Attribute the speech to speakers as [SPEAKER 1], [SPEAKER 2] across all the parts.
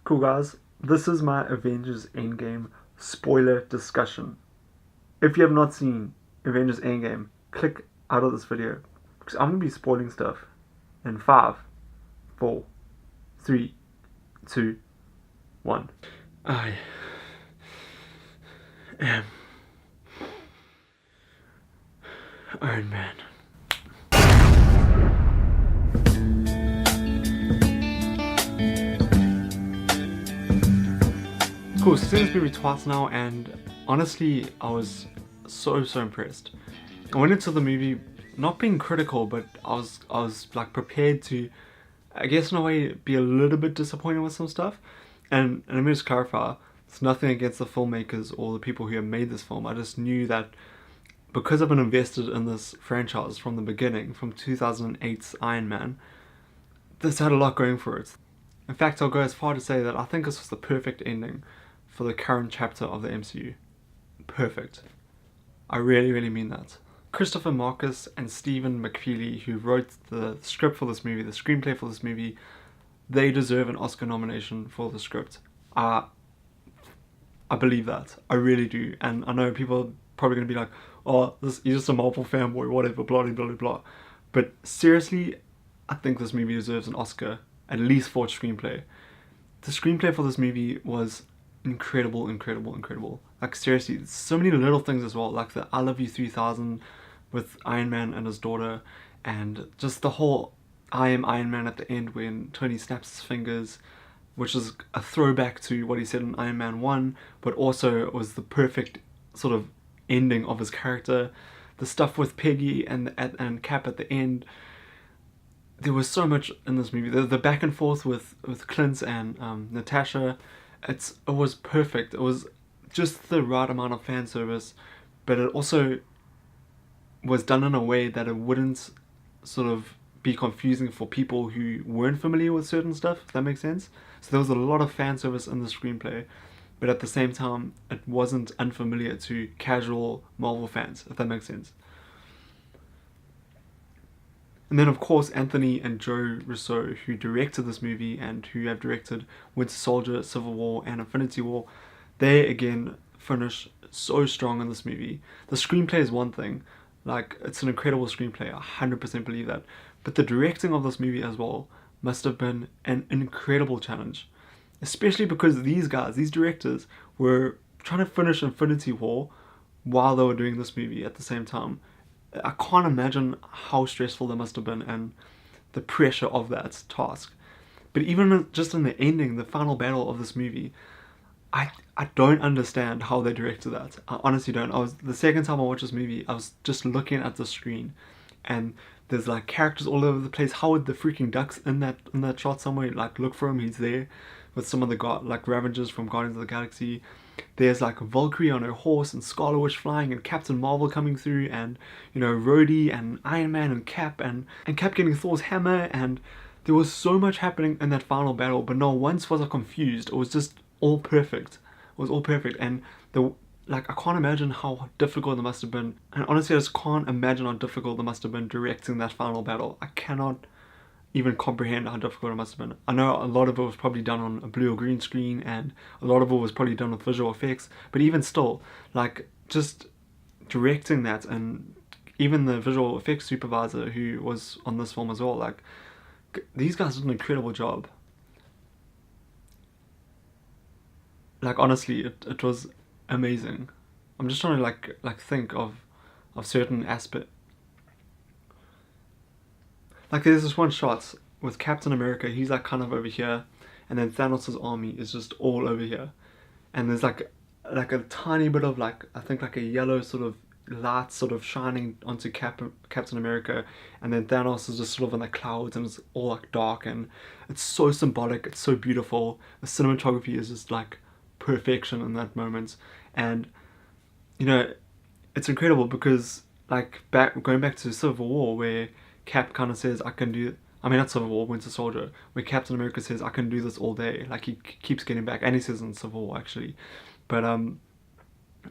[SPEAKER 1] Cool guys, this is my Avengers Endgame spoiler discussion. If you have not seen Avengers Endgame, click out of this video because I'm going to be spoiling stuff in 5, 4, 3, 2, 1. I am Iron Man. Cool, so I've seen this movie twice now, and honestly, I was so impressed. I went into the movie not being critical, but I was like prepared to, I guess in a way, be a little bit disappointed with some stuff. And let me just clarify, it's nothing against the filmmakers or the people who have made this film. I just knew that because I've been invested in this franchise from the beginning, from 2008's Iron Man, this had a lot going for it. In fact, I'll go as far to say that I think this was the perfect ending for the current chapter of the MCU. Perfect. I really mean that. Christopher Marcus and Stephen McFeely, who wrote the script for this movie, the screenplay for this movie, they deserve an Oscar nomination for the script. I believe that. I really do. And I know people are probably going to be like, oh, he's just a Marvel fanboy, whatever, blah, blah, blah, blah. But seriously, I think this movie deserves an Oscar, at least for its screenplay. The screenplay for this movie was incredible. Like seriously, so many little things as well, like the I Love You 3000 with Iron Man and his daughter, and just the whole I am Iron Man at the end when Tony snaps his fingers, which is a throwback to what he said in Iron Man 1, but also was the perfect sort of ending of his character. The stuff with Peggy and Cap at the end. There was so much in this movie. The back and forth with Clint and Natasha, it was perfect. It was just the right amount of fan service, but it also was done in a way that it wouldn't sort of be confusing for people who weren't familiar with certain stuff, if that makes sense. So there was a lot of fan service in the screenplay, but at the same time, it wasn't unfamiliar to casual Marvel fans, if that makes sense. And then of course Anthony and Joe Russo, who directed this movie and who have directed Winter Soldier, Civil War and Infinity War, they again finish so strong in this movie. The screenplay is one thing, like it's an incredible screenplay, I 100% believe that. But the directing of this movie as well must have been an incredible challenge. Especially because these guys, these directors, were trying to finish Infinity War while they were doing this movie at the same time. I can't imagine how stressful that must have been and the pressure of that task. But even just in the ending, the final battle of this movie, I don't understand how they directed that. I honestly don't. The second time I watched this movie, I was just looking at the screen and there's like characters all over the place. Howard the freaking Duck's in that shot somewhere. Like look for him, he's there with some of the like Ravengers from Guardians of the Galaxy. There's like Valkyrie on her horse and Scarlet Witch flying and Captain Marvel coming through and Rhodey and Iron Man and Cap and Cap getting Thor's hammer, and there was so much happening in that final battle, but not once was I confused. It was just all perfect. It was all perfect, and I can't imagine how difficult it must have been. And honestly, I just can't imagine how difficult it must have been directing that final battle. I cannot even comprehend how difficult it must have been. I know a lot of it was probably done on a blue or green screen, and a lot of it was probably done with visual effects, but even still, like, just directing that, and even the visual effects supervisor who was on this film as well, like, these guys did an incredible job. Like, honestly, it was amazing. I'm just trying to like think of certain aspects. Like there's this one shot with Captain America, he's like kind of over here, and then Thanos' army is just all over here. And there's like a tiny bit of like, I think like a yellow sort of light sort of shining onto Captain America, and then Thanos is just sort of in the clouds and it's all like dark, and it's so symbolic, it's so beautiful. The cinematography is just like perfection in that moment. And it's incredible because like going back to Civil War, where Cap kind of says, I can do, I mean not Civil War, Winter Soldier, where Captain America says, I can do this all day. Like he keeps getting back, and he says in Civil War actually. But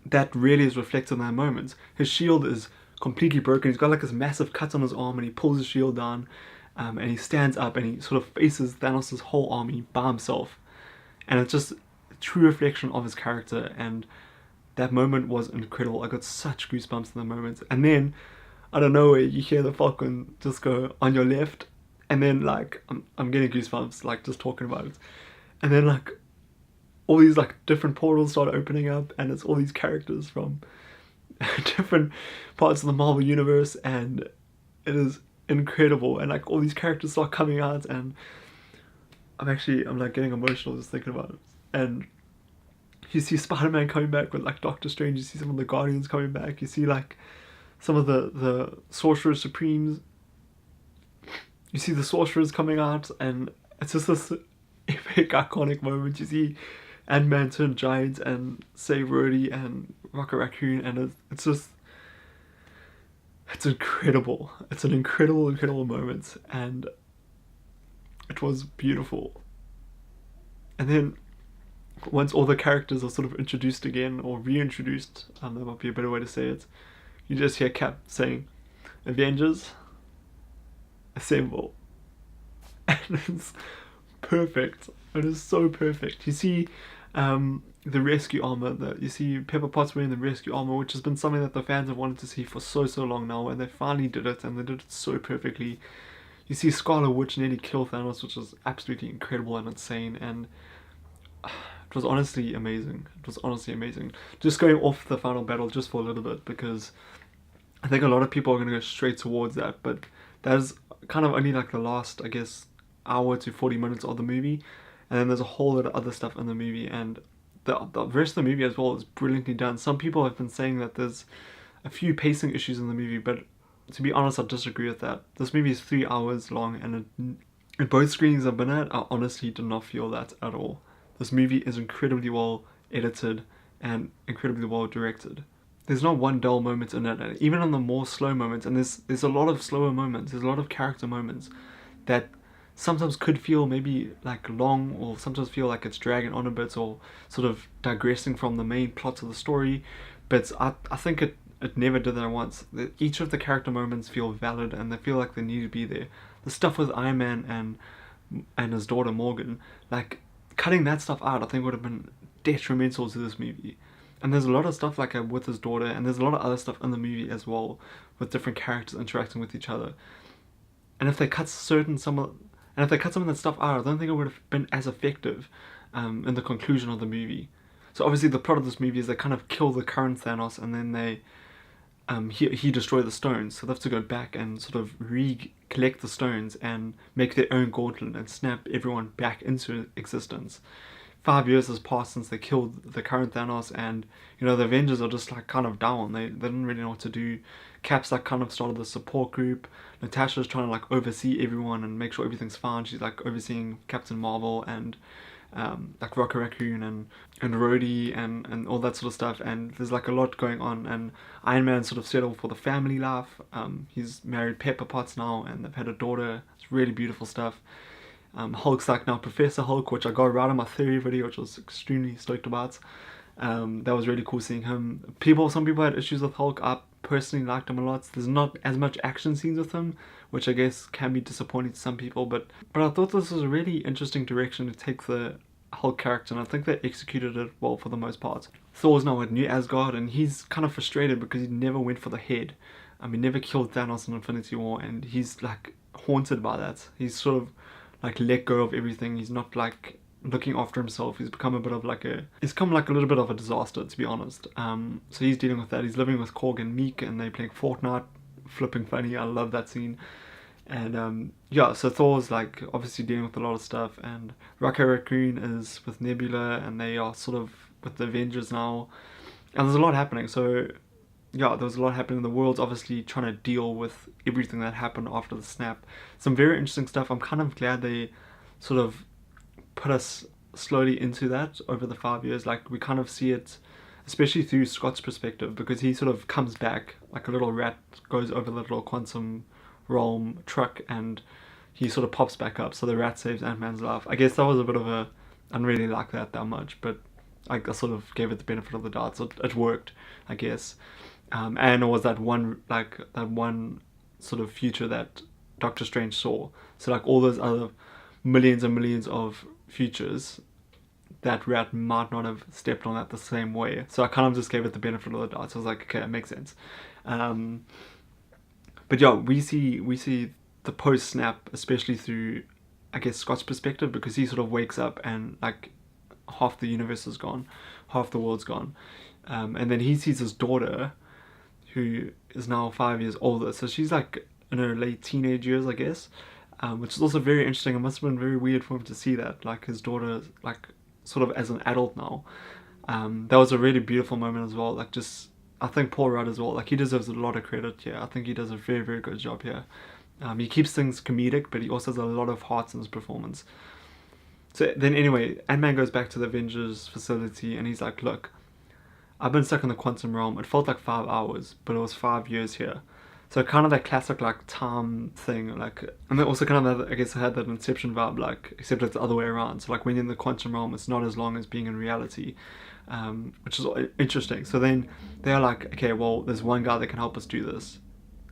[SPEAKER 1] that really is reflected in that moment. His shield is completely broken. He's got like this massive cut on his arm, and he pulls his shield down, and he stands up and he sort of faces Thanos' whole army by himself. and it's just a true reflection of his character. And that moment was incredible. I got such goosebumps in the moment. And then I don't know where you hear the Falcon just go on your left, and then like I'm getting goosebumps like just talking about it. And then like all these like different portals start opening up, and it's all these characters from different parts of the Marvel universe, and it is incredible. And like all these characters start coming out, and I'm like getting emotional just thinking about it. And you see Spider-Man coming back with like Doctor Strange, you see some of the Guardians coming back, you see like some of the Sorcerer Supremes, you see the Sorcerers coming out, and it's just this epic iconic moment. You see Ant-Man turn giant and save Rhodey and Rocket Raccoon, and it's just, it's incredible. It's an incredible moment, and it was beautiful. And then once all the characters are sort of introduced again, or reintroduced, that might be a better way to say it, you just hear Cap saying, "Avengers, assemble." And it's perfect. It is so perfect. You see the rescue armor, you see Pepper Potts wearing the rescue armor, which has been something that the fans have wanted to see for so long now, and they finally did it, and they did it so perfectly. You see Scarlet Witch nearly kill Thanos, which was absolutely incredible and insane, and it was honestly amazing. It was honestly amazing. Just going off the final battle just for a little bit, because I think a lot of people are going to go straight towards that, but that is kind of only like the last, I guess, hour to 40 minutes of the movie, and then there's a whole lot of other stuff in the movie, and the rest of the movie as well is brilliantly done. Some people have been saying that there's a few pacing issues in the movie, but to be honest, I disagree with that. This movie is 3 hours long, and in both screenings I've been at, I honestly did not feel that at all. This movie is incredibly well edited and incredibly well directed. There's not one dull moment in it, and even on the more slow moments, and there's a lot of slower moments, there's a lot of character moments that sometimes could feel maybe like long, or sometimes feel like it's dragging on a bit, or sort of digressing from the main plot of the story, but I think it never did that once. Each of the character moments feel valid, and they feel like they need to be there. The stuff with Iron Man and his daughter Morgan, like cutting that stuff out, I think would have been detrimental to this movie. And there's a lot of stuff like with his daughter, and there's a lot of other stuff in the movie as well, with different characters interacting with each other. And if they cut some of that stuff out, I don't think it would have been as effective in the conclusion of the movie. So obviously the plot of this movie is they kind of kill the current Thanos, and then he destroy the stones, so they have to go back and sort of collect the stones and make their own gauntlet and snap everyone back into existence. 5 years has passed since they killed the current Thanos, and the Avengers are just like kind of down. They didn't really know what to do. Cap's like kind of started the support group. Natasha's trying to like oversee everyone and make sure everything's fine. She's like overseeing Captain Marvel and like Rocket Raccoon and Rhodey and all that sort of stuff, and there's like a lot going on, and Iron Man sort of settled for the family life. He's married Pepper Potts now, and they've had a daughter. It's really beautiful stuff. Hulk's like now Professor Hulk, which I got right on my theory video, which I was extremely stoked about. That was really cool seeing him. Some people had issues with Hulk. I personally liked him a lot. There's not as much action scenes with him, which I guess can be disappointing to some people, but I thought this was a really interesting direction to take the Hulk character, and I think they executed it well for the most part. Thor's now at New Asgard, and he's kind of frustrated because he never went for the head. He never killed Thanos in Infinity War, and he's like haunted by that. He's sort of like let go of everything. He's not like looking after himself. He's become a little bit of a disaster, to be honest. So he's dealing with that. He's living with Korg and Meek, and they're playing Fortnite. Flipping funny. I love that scene. And yeah, so Thor's like obviously dealing with a lot of stuff, and Rocket Raccoon is with Nebula, and they are sort of with the Avengers now, and there's a lot happening. So yeah, there's a lot happening. The world's obviously trying to deal with everything that happened after the snap. Some very interesting stuff. I'm kind of glad they sort of put us slowly into that over the 5 years. Like we kind of see it, especially through Scott's perspective, because he sort of comes back like a little rat, goes over the little quantum realm truck, and he sort of pops back up. So the rat saves Ant-Man's life. I guess that was a bit of a, I didn't really like that much, but I sort of gave it the benefit of the doubt, so it worked, I guess. And it was that one sort of future that Doctor Strange saw. So like all those other millions and millions of futures, that rat might not have stepped on that the same way. So I kind of just gave it the benefit of the doubt. So I was like, okay, it makes sense. But yeah, we see the post snap, especially through, I guess, Scott's perspective, because he sort of wakes up and like half the universe is gone, half the world's gone, and then he sees his daughter, who is now 5 years older. So she's like in her late teenage years, I guess, which is also very interesting. It must have been very weird for him to see that, like his daughter, like sort of as an adult now. That was a really beautiful moment as well. Like just, I think Paul Rudd as well, like he deserves a lot of credit here. I think he does a very, very good job here. He keeps things comedic, but he also has a lot of heart in his performance. So then anyway, Ant-Man goes back to the Avengers facility and he's like, look, I've been stuck in the quantum realm. It felt like 5 hours, but it was 5 years here. So kind of that classic like time thing, like, and then also kind of that, I guess I had that Inception vibe, like, except it's the other way around. So like when you're in the quantum realm, it's not as long as being in reality, which is interesting. So then they're like, okay, well, there's one guy that can help us do this,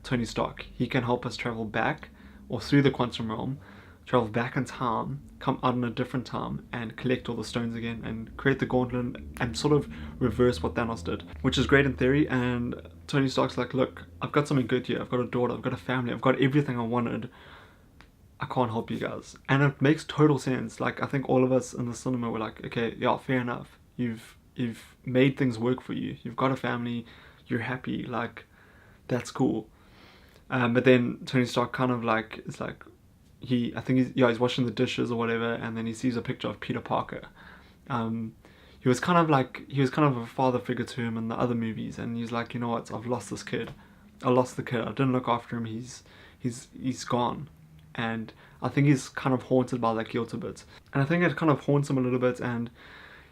[SPEAKER 1] Tony Stark. He can help us travel back or through the quantum realm, travel back in time, come out in a different time, and collect all the stones again, and create the gauntlet, and sort of reverse what Thanos did, which is great in theory. And Tony Stark's like, look, I've got something good here. I've got a daughter, I've got a family, I've got everything I wanted. I can't help you guys. And it makes total sense. Like, I think all of us in the cinema were like, okay, yeah, fair enough. You've made things work for you. You've got a family. You're happy. Like, that's cool. But then Tony Stark kind of like is like, I think he's washing the dishes or whatever, and then he sees a picture of Peter Parker. He was kind of a father figure to him in the other movies, and he's like, you know what, I've lost this kid. I lost the kid. I didn't look after him. He's gone, and I think he's kind of haunted by that guilt a bit. And I think it kind of haunts him a little bit, and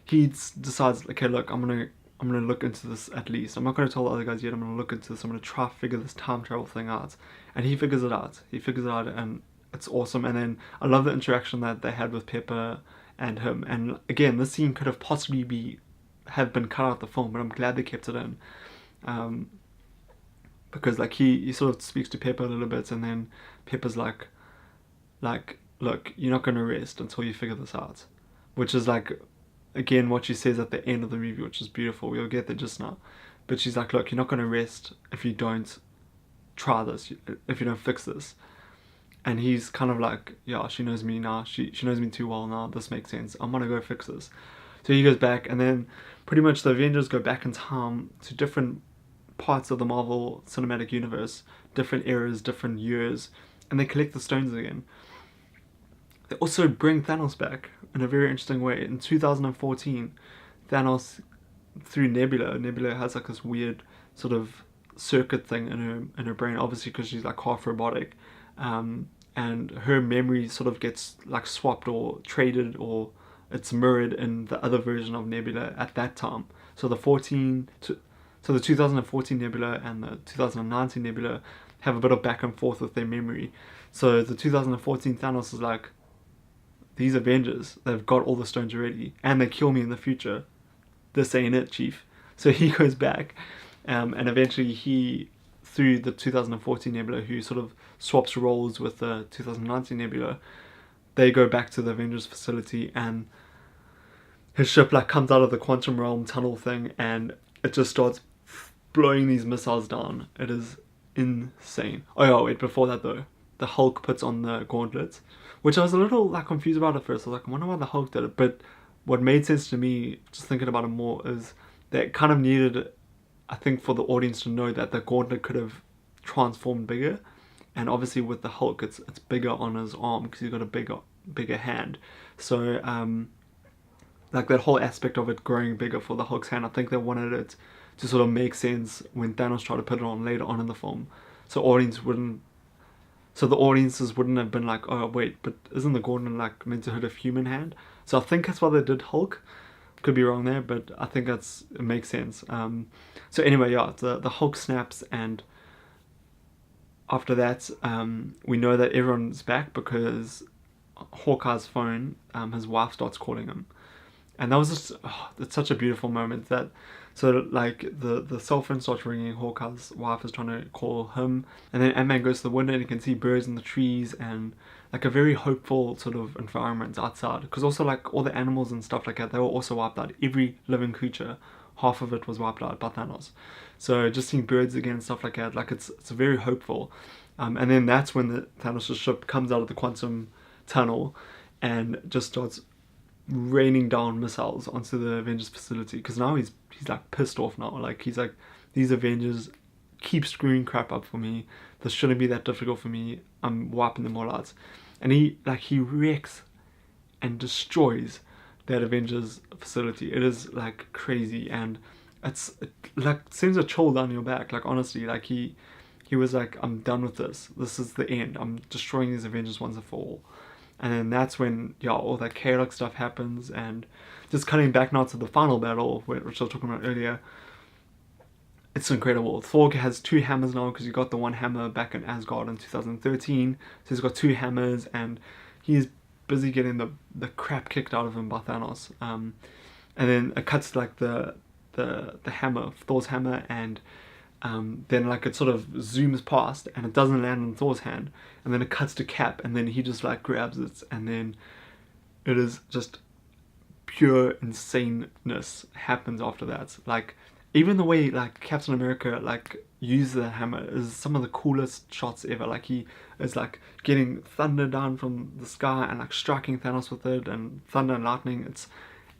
[SPEAKER 1] he decides, okay, look, I'm gonna look into this at least. I'm not gonna tell the other guys yet. I'm gonna look into this. I'm gonna try to figure this time travel thing out. And he figures it out. And it's awesome. And then I love the interaction that they had with Pepper and him. And again, this scene could have possibly have been cut out of the film, but I'm glad they kept it in. Because like he sort of speaks to Pepper a little bit, and then Pepper's like, look, you're not gonna rest until you figure this out. Which is like, again, what she says at the end of the movie, which is beautiful. We'll get there just now. But she's like, look, you're not gonna rest if you don't try this, if you don't fix this. And he's kind of like, yeah, she knows me now. She knows me too well now. This makes sense. I'm gonna go fix this. So he goes back, and then pretty much the Avengers go back in time to different parts of the Marvel Cinematic Universe, different eras, different years, and they collect the stones again. They also bring Thanos back in a very interesting way. In 2014, Thanos, through Nebula has like this weird sort of circuit thing in her brain, obviously because she's like half robotic. And her memory sort of gets like swapped or traded, or it's mirrored in the other version of Nebula at that time. So the 2014 Nebula and the 2019 Nebula have a bit of back and forth with their memory. So the 2014 Thanos is like, these Avengers, they've got all the stones already, and they kill me in the future. This ain't it, Chief. So he goes back, and eventually he, through the 2014 Nebula, who sort of swaps roles with the 2019 Nebula, they go back to the Avengers facility, and his ship like comes out of the quantum realm tunnel thing, and it just starts blowing these missiles down. It is insane. Oh yeah, wait, before that though, the Hulk puts on the gauntlets, which I was a little like confused about at first. I was like, I wonder why the Hulk did it. But what made sense to me, just thinking about it more, is that it kind of needed, I think, for the audience to know that the gauntlet could have transformed bigger. And obviously with the Hulk, it's bigger on his arm because he's got a bigger hand. So like that whole aspect of it growing bigger for the Hulk's hand, I think they wanted it to sort of make sense when Thanos tried to put it on later on in the film. So the audiences wouldn't have been like, oh wait, but isn't the gauntlet like meant to hit a human hand? So I think that's why they did Hulk. Could be wrong there, but I think it makes sense. So anyway, yeah, the Hulk snaps, and after that, we know that everyone's back because Hawkeye's phone, his wife starts calling him. And that was just, it's such a beautiful moment that, so like the cell phone starts ringing, Hawkeye's wife is trying to call him, and then Ant-Man goes to the window and you can see birds in the trees, and like a very hopeful sort of environment outside. Because also like all the animals and stuff like that, they were also wiped out. Every living creature, half of it was wiped out by Thanos. So just seeing birds again and stuff like that, like it's very hopeful. And then that's when the Thanos' ship comes out of the quantum tunnel and just starts raining down missiles onto the Avengers facility. Because now he's like pissed off now. Like he's like, these Avengers keep screwing crap up for me. This shouldn't be that difficult for me. I'm wiping them all out. And he wrecks and destroys that Avengers facility. It is like crazy, and it like sends a chill down your back. Like honestly, like he was like, I'm done with this. This is the end. I'm destroying these Avengers once and for all. And then that's when all that chaotic stuff happens, and just cutting back now to the final battle, which I was talking about earlier. It's incredible. Thor has 2 hammers now because he got the 1 hammer back in Asgard in 2013. So he's got 2 hammers, and he's busy getting the crap kicked out of him by Thanos. And then it cuts like the hammer, Thor's hammer, and then like it sort of zooms past and it doesn't land in Thor's hand, and then it cuts to Cap, and then he just like grabs it, and then it is just pure insaneness happens after that. Like even the way like Captain America like uses the hammer is some of the coolest shots ever. Like he is like getting thunder down from the sky and like striking Thanos with it, and thunder and lightning. It's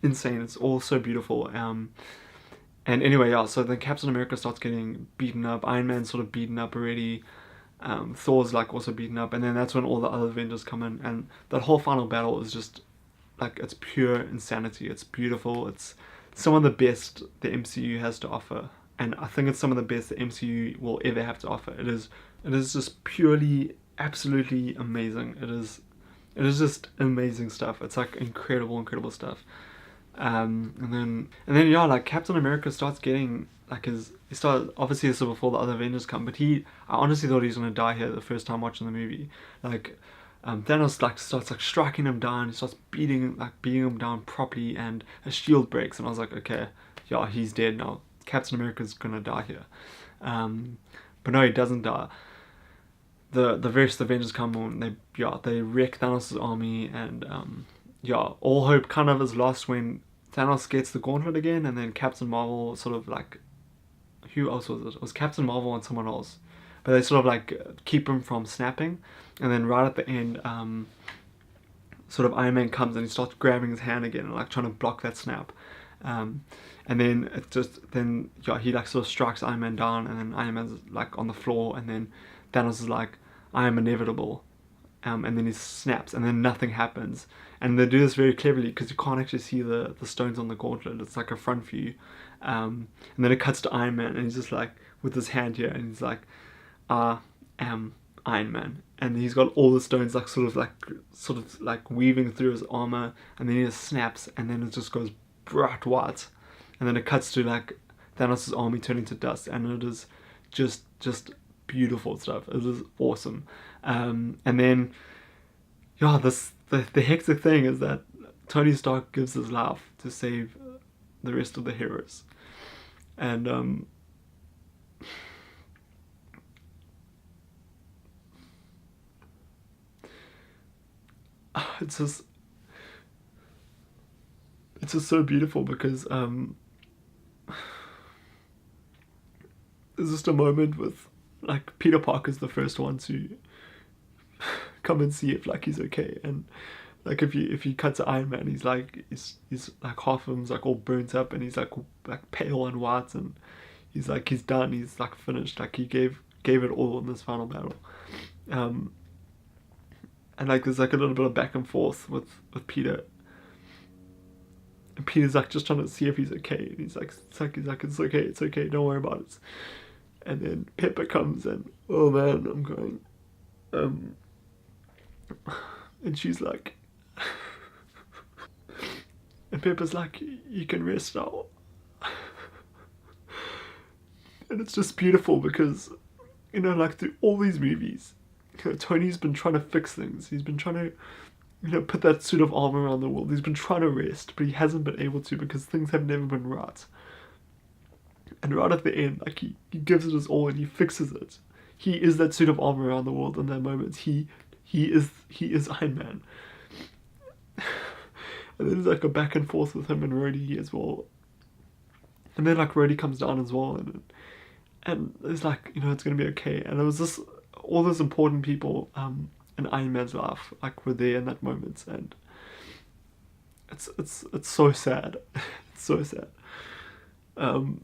[SPEAKER 1] insane. It's all so beautiful. And anyway, yeah, so then Captain America starts getting beaten up. Iron Man's sort of beaten up already. Thor's like also beaten up, and then that's when all the other Avengers come in, and that whole final battle is just like, it's pure insanity. It's beautiful. It's some of the best the MCU has to offer, and I think it's some of the best the MCU will ever have to offer. It is just purely, absolutely amazing. It is just amazing stuff. It's like incredible stuff. And then yeah, like Captain America starts getting like obviously this is before the other Avengers come, but I honestly thought he was gonna die here the first time watching the movie. Like Thanos like starts like striking him down, he starts beating him down properly, and his shield breaks, and I was like, okay, yeah, he's dead now. Captain America's gonna die here. But no, he doesn't die. The rest of the Avengers come on, they wreck Thanos' army, and all hope kind of is lost when Thanos gets the gauntlet again, and then Captain Marvel sort of like, who else was it? It was Captain Marvel and someone else, but they sort of like keep him from snapping, and then right at the end, sort of Iron Man comes and he starts grabbing his hand again and like trying to block that snap, and then he like sort of strikes Iron Man down, and then Iron Man's like on the floor, and then Thanos is like, I am inevitable. And then he snaps, and then nothing happens. And they do this very cleverly because you can't actually see the stones on the gauntlet. It's like a front view. And then it cuts to Iron Man, and he's just like with his hand here, and he's like, I am Iron Man. And he's got all the stones like sort of like weaving through his armor, and then he just snaps, and then it just goes bright white. And then it cuts to like Thanos' army turning to dust, and it is just beautiful stuff. It is awesome. And then the hectic thing is that Tony Stark gives his life to save the rest of the heroes, and it's just so beautiful because there's just a moment with like Peter Parker's the first one to come and see if like he's okay, and like if you cut to Iron Man, he's like half of him's like all burnt up, and he's like pale and white, and he's done, he's like finished, like he gave it all in this final battle. And like there's like a little bit of back and forth with Peter, and Peter's like just trying to see if he's okay, and he's like it's okay, don't worry about it. And then Pepper comes, and oh man, I'm going, and she's like, and Pepper's like, you can rest now. And it's just beautiful because, like through all these movies, Tony's been trying to fix things. He's been trying to, put that suit of armor around the world. He's been trying to rest, but he hasn't been able to because things have never been right. And right at the end, like he gives it his all and he fixes it. He is that suit of armor around the world in that moment. He he is Iron Man. And then there's like a back and forth with him and Rhodey as well. And then like Rhodey comes down as well, and it's like, it's gonna be okay. And it was just all those important people in Iron Man's life like were there in that moment, and it's so sad. It's so sad. Um,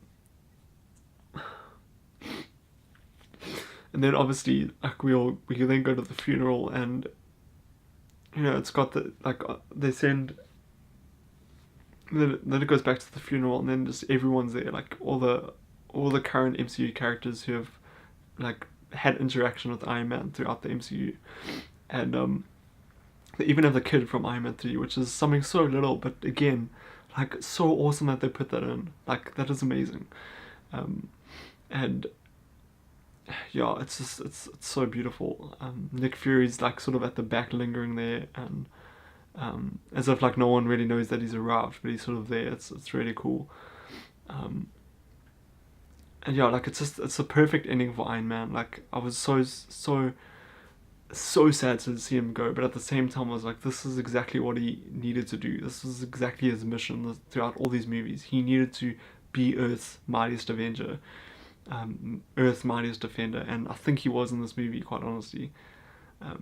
[SPEAKER 1] and then obviously like we then go to the funeral, and it's got the like they send. Then it goes back to the funeral, and then just everyone's there, like all the current MCU characters who have like had interaction with Iron Man throughout the MCU, and they even have the kid from Iron Man 3, which is something so little, but again, like so awesome that they put that in. Like that is amazing, and yeah, it's just it's so beautiful. Nick Fury's like sort of at the back lingering there, and as if like no one really knows that he's arrived, but he's sort of there. It's really cool. Um, and yeah, like it's a perfect ending for Iron Man. Like I was so sad to see him go, but at the same time I was like, this is exactly what he needed to do. This is exactly his mission throughout all these movies. He needed to be Earth's mightiest Avenger, Earth's mightiest defender, and I think he was in this movie, quite honestly.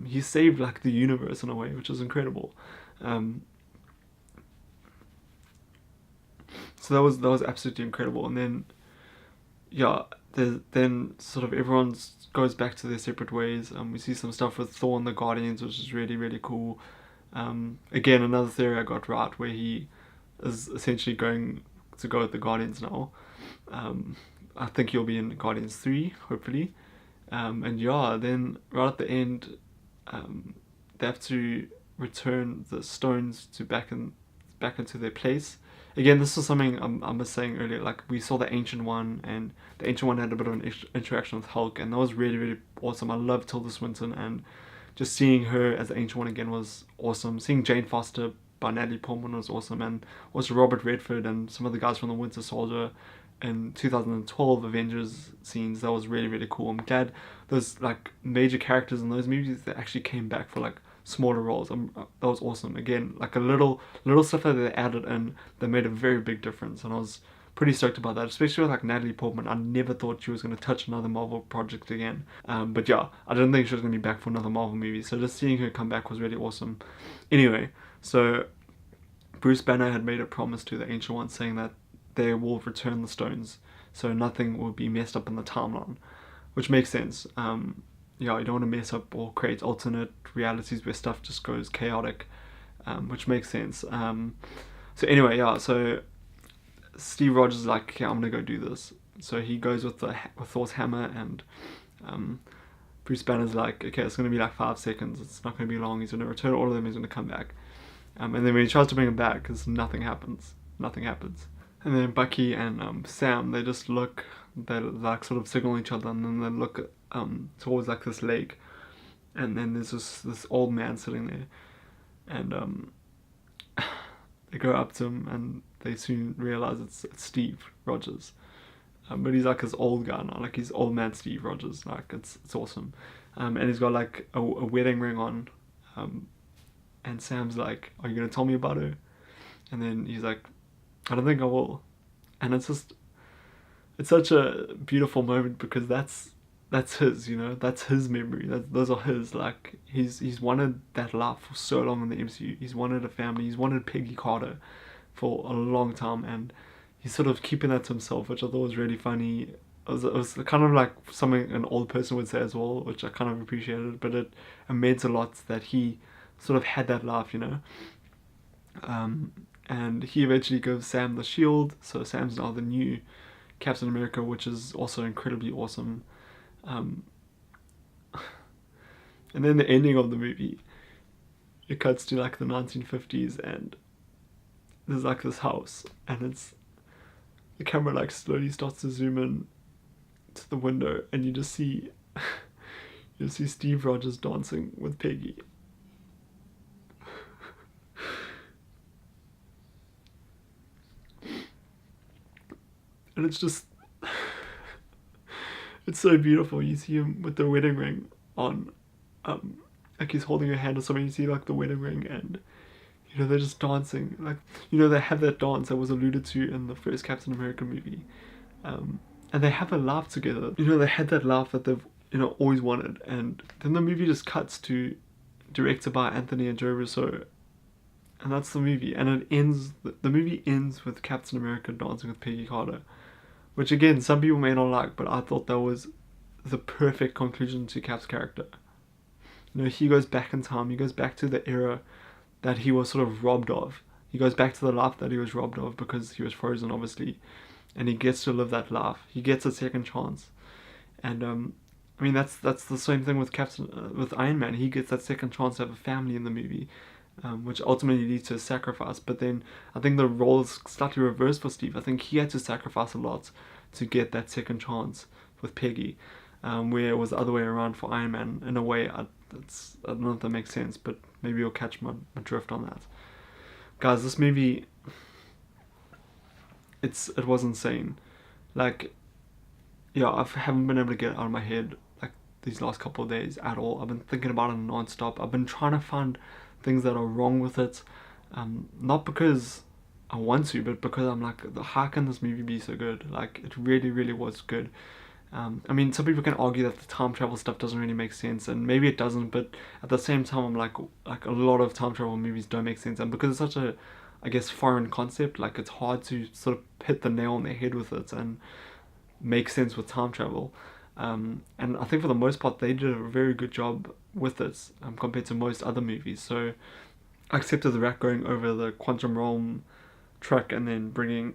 [SPEAKER 1] He saved like the universe in a way, which is incredible. Um, so that was absolutely incredible. And then yeah, then sort of everyone goes back to their separate ways. We see some stuff with Thor and the Guardians, which is really really cool. Again, another theory I got right, where he is essentially going to go with the Guardians now. I think he'll be in Guardians 3, hopefully. And yeah, then right at the end, they have to return the stones to back into their place. Again, this is something I was saying earlier. Like we saw the Ancient One, and the Ancient One had a bit of an interaction with Hulk, and that was really really awesome. I love Tilda Swinton, and just seeing her as the Ancient One again was awesome. Seeing Jane Foster by Natalie Portman was awesome, and also Robert Redford and some of the guys from the Winter Soldier and 2012 Avengers scenes. That was really really cool. I'm glad those like major characters in those movies that actually came back for like smaller roles. That was awesome. Again, like a little stuff that they added in that made a very big difference, and I was pretty stoked about that, especially with like Natalie Portman. I never thought she was going to touch another Marvel project again, but yeah, I didn't think she was going to be back for another Marvel movie, so just seeing her come back was really awesome. Anyway, so Bruce Banner had made a promise to the Ancient One, saying that they will return the stones, so nothing will be messed up in the timeline, which makes sense. Yeah, you don't want to mess up or create alternate realities where stuff just goes chaotic, which makes sense. So anyway, yeah, so Steve Rogers is like, okay, I'm gonna go do this. So he goes with Thor's hammer, and Bruce Banner's like, okay, it's gonna be like 5 seconds. It's not gonna be long. He's gonna return all of them. He's gonna come back. And then when he tries to bring him back, because nothing happens. Nothing happens. And then Bucky and Sam, they just look, they like sort of signal each other, and then they look towards like this lake, and then there's this old man sitting there, and they go up to him, and they soon realize it's Steve Rogers, but he's like this old guy now, like he's old man Steve Rogers, like it's awesome, and he's got like a wedding ring on, and Sam's like, "Are you gonna tell me about her?" And then he's like, "I don't think I will," and it's such a beautiful moment, because that's his, that's his memory. Those are his. Like he's wanted that life for so long in the MCU. He's wanted a family. He's wanted Peggy Carter for a long time, and he's sort of keeping that to himself, which I thought was really funny. It was kind of like something an old person would say as well, which I kind of appreciated. But it meant a lot that he sort of had that life. And he eventually gives Sam the shield, so Sam's now the new Captain America, which is also incredibly awesome. And then the ending of the movie, it cuts to like the 1950s, and there's like this house, and the camera like slowly starts to zoom in to the window, and you just see Steve Rogers dancing with Peggy. And it's just, it's so beautiful. You see him with the wedding ring on, like he's holding her hand or something. You see like the wedding ring, and you know they're just dancing. Like, you know, they have that dance that was alluded to in the first Captain America movie, and they have a laugh together. You know, they had that laugh that they've, you know, always wanted. And then the movie just cuts to directed by Anthony and Joe Russo, and that's the movie. And it ends. The movie ends with Captain America dancing with Peggy Carter, which again some people may not like, but I thought that was the perfect conclusion to Cap's character. You know, he goes back in time. He goes back to the era that he was sort of robbed of. He goes back to the life that he was robbed of because he was frozen, obviously, and he gets to live that life. He gets a second chance, and I mean that's the same thing with with Iron Man. He gets that second chance to have a family in the movie, which ultimately leads to a sacrifice. But then I think the role is slightly reversed for Steve. I think he had to sacrifice a lot to get that second chance with Peggy, where it was the other way around for Iron Man. In a way, I don't know if that makes sense, but maybe you'll catch my drift on that. Guys, this movie, it was insane. Like, yeah, I haven't been able to get it out of my head like these last couple of days at all. I've been thinking about it non-stop. I've been trying to find things that are wrong with it, not because I want to, but because I'm like, how can this movie be so good? Like, it really, really was good. I mean, some people can argue that the time travel stuff doesn't really make sense, and maybe it doesn't, but at the same time, I'm like a lot of time travel movies don't make sense, and because it's such a, I guess, foreign concept, like it's hard to sort of hit the nail on the head with it and make sense with time travel. And I think for the most part, they did a very good job with it compared to most other movies. So I accepted the rat going over the quantum realm truck and then bringing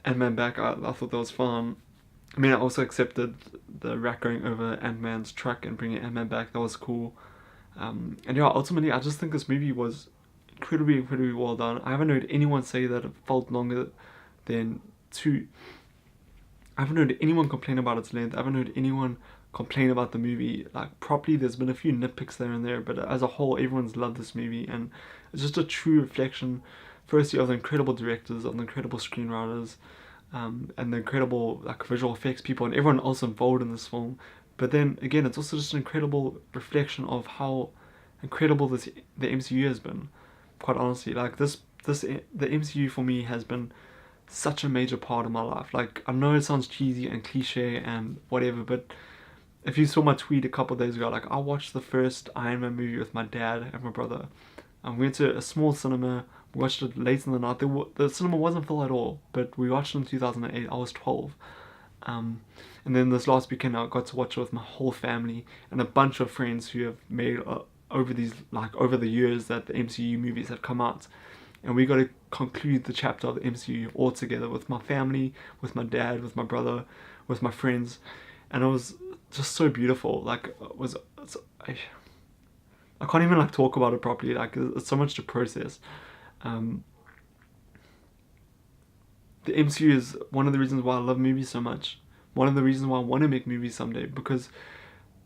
[SPEAKER 1] Ant-Man back. I thought that was fun. I mean, I also accepted the rat going over Ant-Man's truck and bringing Ant-Man back. That was cool. And yeah, ultimately, I just think this movie was incredibly, incredibly well done. I haven't heard anyone say that it felt longer than two. I haven't heard anyone complain about its length. I haven't heard anyone complain about the movie like properly. There's been a few nitpicks there and there, but as a whole, everyone's loved this movie, and it's just a true reflection, firstly, of the incredible directors, of the incredible screenwriters, and the incredible like visual effects people and everyone else involved in this film. But then again, it's also just an incredible reflection of how incredible the MCU has been. Quite honestly, like the MCU for me has been such a major part of my life. Like, I know it sounds cheesy and cliche and whatever, but if you saw my tweet a couple of days ago, like I watched the first Iron Man movie with my dad and my brother. We went to a small cinema. We watched it late in the night. The cinema wasn't full at all, but we watched it in 2008. I was 12. And then this last weekend, I got to watch it with my whole family and a bunch of friends who have made over the years that the MCU movies have come out. And we got to conclude the chapter of the MCU all together with my family, with my dad, with my brother, with my friends, and it was just so beautiful. Like, I can't even like talk about it properly. Like, it's so much to process. The MCU is one of the reasons why I love movies so much. One of the reasons why I want to make movies someday, because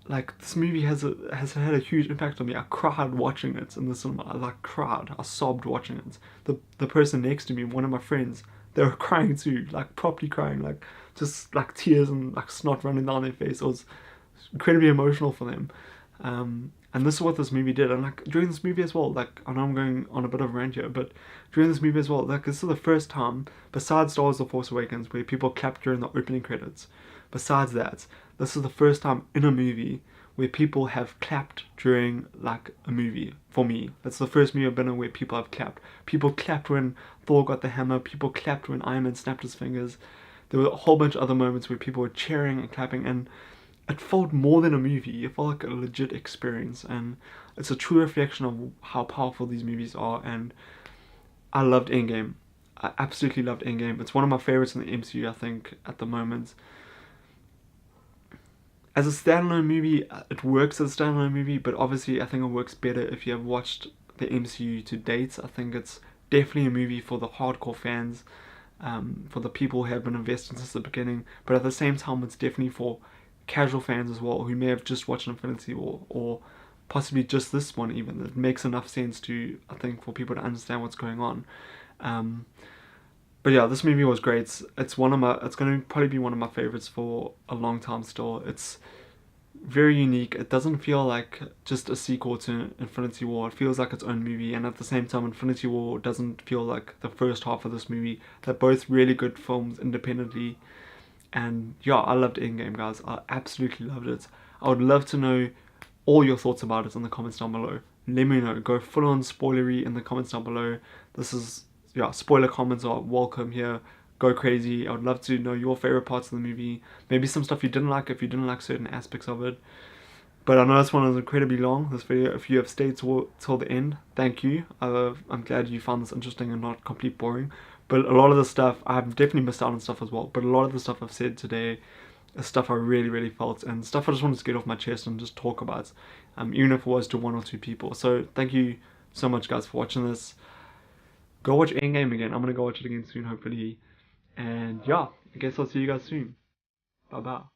[SPEAKER 1] like this movie has had a huge impact on me. I cried watching it in the cinema. I like cried. I sobbed watching it. The person next to me, one of my friends, they were crying too, like properly crying, like just like tears and like snot running down their face. It was incredibly emotional for them. And this is what this movie did. And like during this movie as well, like I know I'm going on a bit of a rant here, but during this movie as well, like this is the first time, besides Star Wars: The Force Awakens, where people clapped during the opening credits. Besides that, this is the first time in a movie where people have clapped during like a movie. For me, that's the first movie I've been in where people have clapped. People clapped when Thor got the hammer. People clapped when Iron Man snapped his fingers. There were a whole bunch of other moments where people were cheering and clapping, and it felt more than a movie. It felt like a legit experience, and it's a true reflection of how powerful these movies are. And I loved Endgame. I absolutely loved Endgame. It's one of my favorites in the MCU, I think, at the moment. As a standalone movie, it works as a standalone movie, but obviously I think it works better if you have watched the MCU to date. I think it's definitely a movie for the hardcore fans, for the people who have been invested since the beginning, but at the same time it's definitely for casual fans as well, who may have just watched Infinity War, or possibly just this one even. It makes enough sense to, I think, for people to understand what's going on. But yeah, this movie was great. It's going to probably be one of my favorites for a long time still. It's very unique. It doesn't feel like just a sequel to Infinity War. It feels like its own movie, and at the same time, Infinity War doesn't feel like the first half of this movie. They're both really good films independently. And yeah, I loved Endgame, guys. I absolutely loved it. I would love to know all your thoughts about it in the comments down below. Let me know. Go full on spoilery in the comments down below. This is, yeah, spoiler comments are welcome here. Go crazy. I would love to know your favorite parts of the movie. Maybe some stuff you didn't like if you didn't like certain aspects of it. But I know this one is incredibly long, this video. If you have stayed till the end, thank you. I'm glad you found this interesting and not complete boring. But a lot of the stuff, I've definitely missed out on stuff as well. But a lot of the stuff I've said today is stuff I really, really felt. And stuff I just wanted to get off my chest and just talk about. Even if it was to one or two people. So thank you so much, guys, for watching this. Go watch Endgame again. I'm going to go watch it again soon, hopefully. And yeah, I guess I'll see you guys soon. Bye-bye.